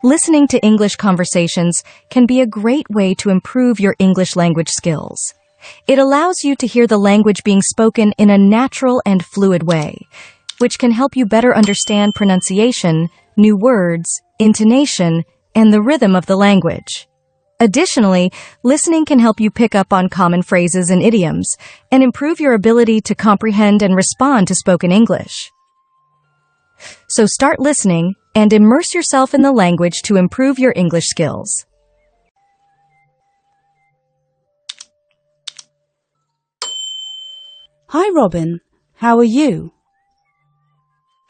Listening to English conversations can be a great way to improve your English language skills. It allows you to hear the language being spoken in a natural and fluid way, which can help you better understand pronunciation, new words, intonation, and the rhythm of the language. Additionally, listening can help you pick up on common phrases and idioms and improve your ability to comprehend and respond to spoken English. So start listening and immerse yourself in the language to improve your English skills. Hi, Robin. How are you?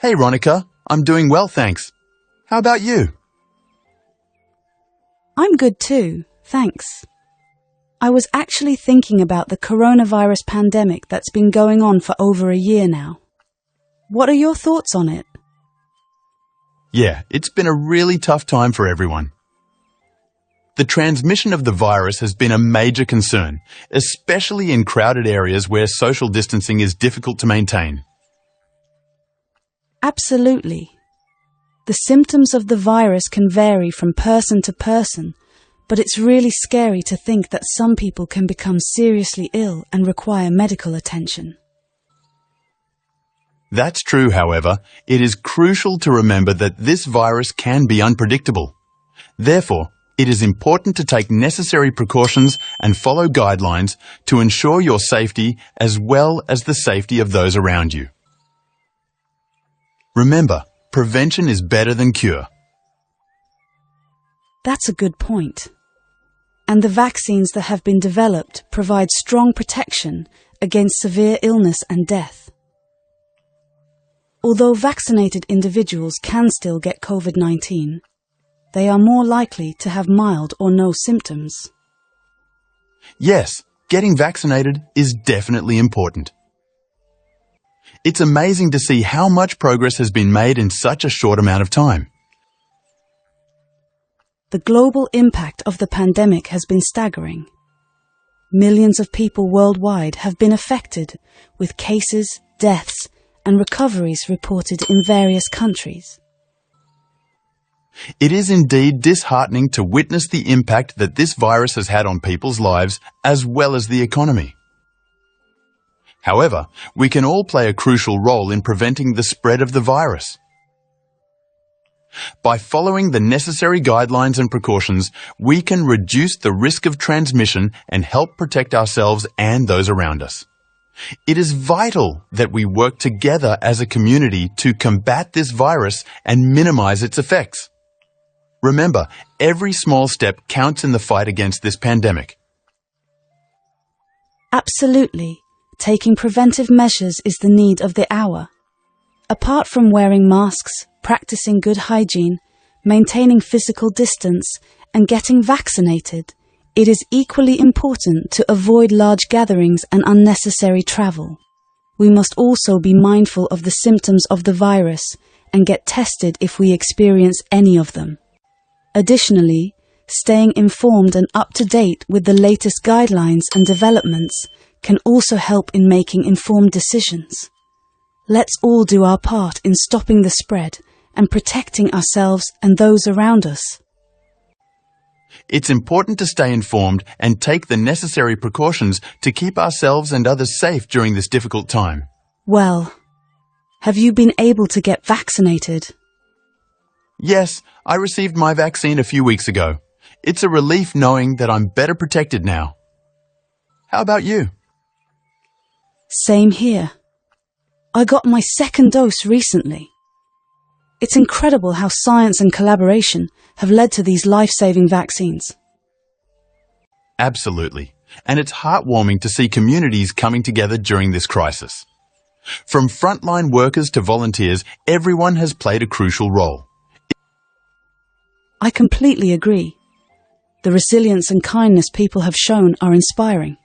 Hey, Ronica. I'm doing well, thanks. How about you? I'm good too, thanks. I was actually thinking about the coronavirus pandemic that's been going on for over a year now. What are your thoughts on it? Yeah, it's been a really tough time for everyone. The transmission of the virus has been a major concern, especially in crowded areas where social distancing is difficult to maintain. Absolutely. The symptoms of the virus can vary from person to person, but it's really scary to think that some people can become seriously ill and require medical attention. That's true, however. It is crucial to remember that this virus can be unpredictable. Therefore, it is important to take necessary precautions and follow guidelines to ensure your safety as well as the safety of those around you. Remember, prevention is better than cure. That's a good point. And the vaccines that have been developed provide strong protection against severe illness and death. Although vaccinated individuals can still get COVID-19, they are more likely to have mild or no symptoms. Yes, getting vaccinated is definitely important. It's amazing to see how much progress has been made in such a short amount of time. The global impact of the pandemic has been staggering. Millions of people worldwide have been affected, with cases, deaths, and recoveries reported in various countries. It is indeed disheartening to witness the impact that this virus has had on people's lives as well as the economy. However, we can all play a crucial role in preventing the spread of the virus. By following the necessary guidelines and precautions, we can reduce the risk of transmission and help protect ourselves and those around us. It is vital that we work together as a community to combat this virus and minimize its effects. Remember, every small step counts in the fight against this pandemic. Absolutely. Taking preventive measures is the need of the hour. Apart from wearing masks, practicing good hygiene, maintaining physical distance, and getting vaccinated, it is equally important to avoid large gatherings and unnecessary travel. We must also be mindful of the symptoms of the virus and get tested if we experience any of them. Additionally, staying informed and up to date with the latest guidelines and developments can also help in making informed decisions. Let's all do our part in stopping the spread and protecting ourselves and those around us. It's important to stay informed and take the necessary precautions to keep ourselves and others safe during this difficult time. Well, have you been able to get vaccinated? Yes, I received my vaccine a few weeks ago. It's a relief knowing that I'm better protected now. How about you? Same here. I got my second dose recently. It's incredible how science and collaboration have led to these life-saving vaccines. Absolutely. And it's heartwarming to see communities coming together during this crisis. From frontline workers to volunteers, everyone has played a crucial role. I completely agree. The resilience and kindness people have shown are inspiring.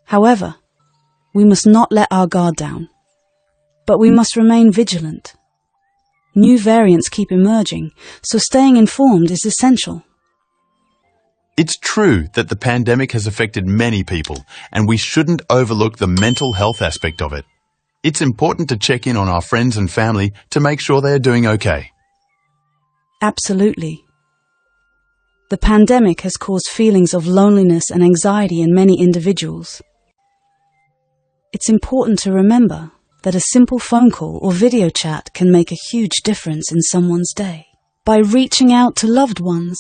However, we must not let our guard down. But we must remain vigilant. New variants keep emerging, so staying informed is essential. It's true that the pandemic has affected many people, and we shouldn't overlook the mental health aspect of it. It's important to check in on our friends and family to make sure they are doing okay. Absolutely. The pandemic has caused feelings of loneliness and anxiety in many individuals. It's important to remember that a simple phone call or video chat can make a huge difference in someone's day. By reaching out to loved ones,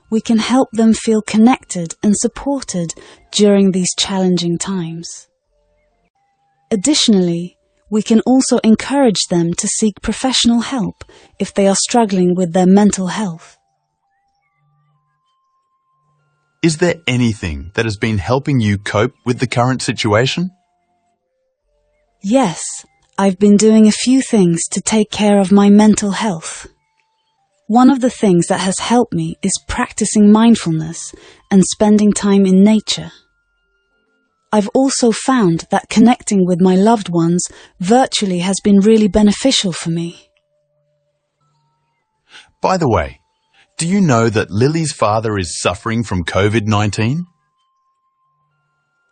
we can help them feel connected and supported during these challenging times. Additionally, we can also encourage them to seek professional help if they are struggling with their mental health. Is there anything that has been helping you cope with the current situation? Yes, I've been doing a few things to take care of my mental health. One of the things that has helped me is practicing mindfulness and spending time in nature. I've also found that connecting with my loved ones virtually has been really beneficial for me. By the way, do you know that Lily's father is suffering from COVID-19?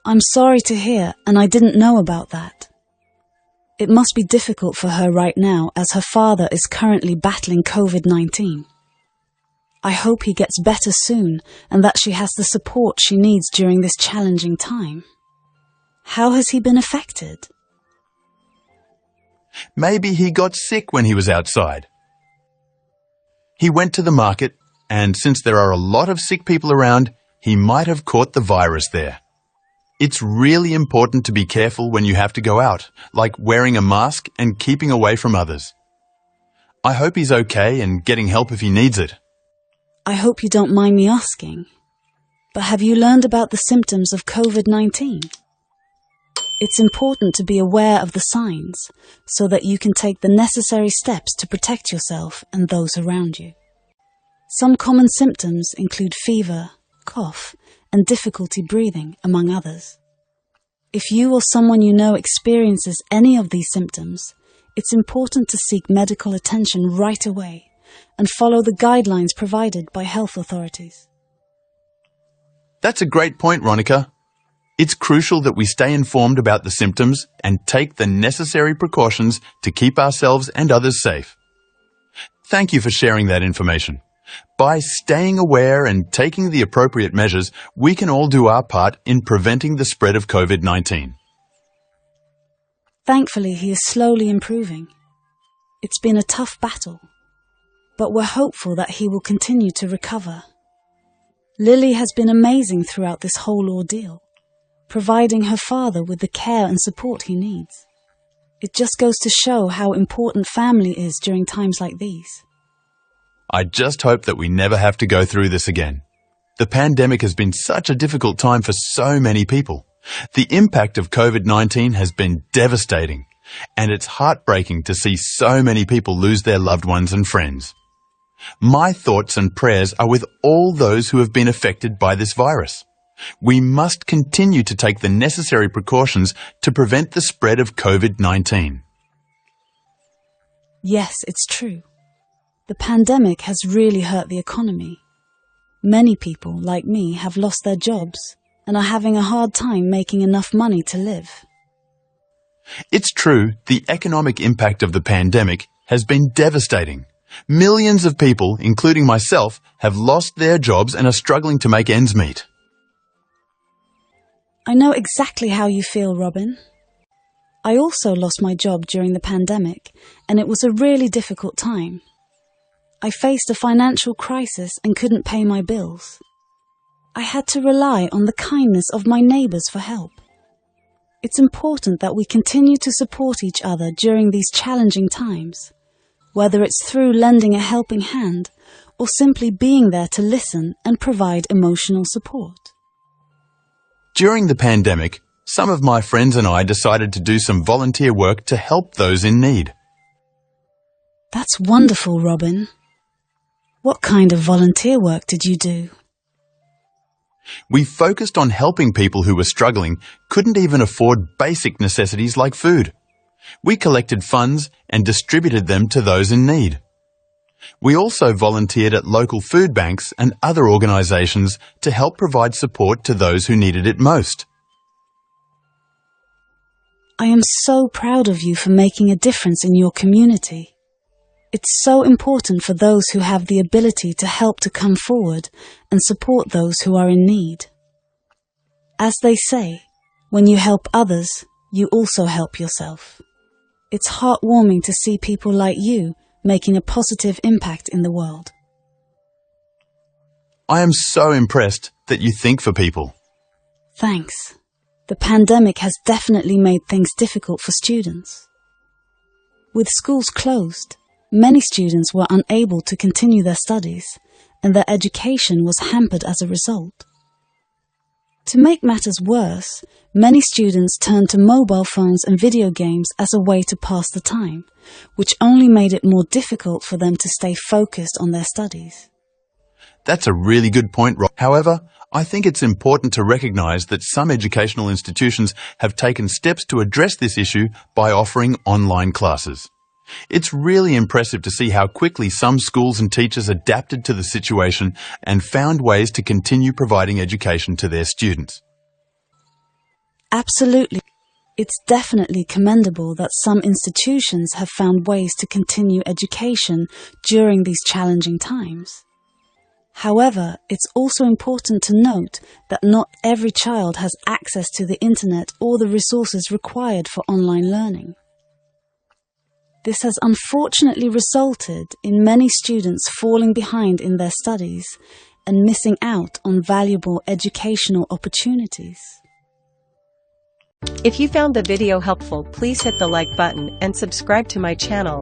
I'm sorry to hear, and I didn't know about that. It must be difficult for her right now as her father is currently battling COVID-19. I hope he gets better soon and that she has the support she needs during this challenging time. How has he been affected? Maybe he got sick when he was outside. He went to the market, and since there are a lot of sick people around, he might have caught the virus there. It's really important to be careful when you have to go out, like wearing a mask and keeping away from others. I hope he's okay and getting help if he needs it. I hope you don't mind me asking, but have you learned about the symptoms of COVID-19? It's important to be aware of the signs so that you can take the necessary steps to protect yourself and those around you. Some common symptoms include fever, cough, and difficulty breathing, among others. If you or someone you know experiences any of these symptoms, it's important to seek medical attention right away and follow the guidelines provided by health authorities. That's a great point, Ronica. It's crucial that we stay informed about the symptoms and take the necessary precautions to keep ourselves and others safe. Thank you for sharing that information. By staying aware and taking the appropriate measures, we can all do our part in preventing the spread of COVID-19. Thankfully, he is slowly improving. It's been a tough battle, but we're hopeful that he will continue to recover. Lily has been amazing throughout this whole ordeal, providing her father with the care and support he needs. It just goes to show how important family is during times like these. I just hope that we never have to go through this again. The pandemic has been such a difficult time for so many people. The impact of COVID-19 has been devastating, and it's heartbreaking to see so many people lose their loved ones and friends. My thoughts and prayers are with all those who have been affected by this virus. We must continue to take the necessary precautions to prevent the spread of COVID-19. Yes, it's true. The pandemic has really hurt the economy. Many people, like me, have lost their jobs and are having a hard time making enough money to live. It's true, the economic impact of the pandemic has been devastating. Millions of people, including myself, have lost their jobs and are struggling to make ends meet. I know exactly how you feel, Robin. I also lost my job during the pandemic, and it was a really difficult time. I faced a financial crisis and couldn't pay my bills. I had to rely on the kindness of my neighbours for help. It's important that we continue to support each other during these challenging times, whether it's through lending a helping hand or simply being there to listen and provide emotional support. During the pandemic, some of my friends and I decided to do some volunteer work to help those in need. That's wonderful, Robin. What kind of volunteer work did you do? We focused on helping people who were struggling, couldn't even afford basic necessities like food. We collected funds and distributed them to those in need. We also volunteered at local food banks and other organisations to help provide support to those who needed it most. I am so proud of you for making a difference in your community. It's so important for those who have the ability to help to come forward and support those who are in need. As they say, when you help others, you also help yourself. It's heartwarming to see people like you making a positive impact in the world. I am so impressed that you think for people. Thanks. The pandemic has definitely made things difficult for students. With schools closed, many students were unable to continue their studies, and their education was hampered as a result. To make matters worse, many students turned to mobile phones and video games as a way to pass the time, which only made it more difficult for them to stay focused on their studies. That's a really good point, Rob. However, I think it's important to recognise that some educational institutions have taken steps to address this issue by offering online classes. It's really impressive to see how quickly some schools and teachers adapted to the situation and found ways to continue providing education to their students. Absolutely. It's definitely commendable that some institutions have found ways to continue education during these challenging times. However, it's also important to note that not every child has access to the internet or the resources required for online learning. This has unfortunately resulted in many students falling behind in their studies and missing out on valuable educational opportunities. If you found the video helpful, please hit the like button and subscribe to my channel.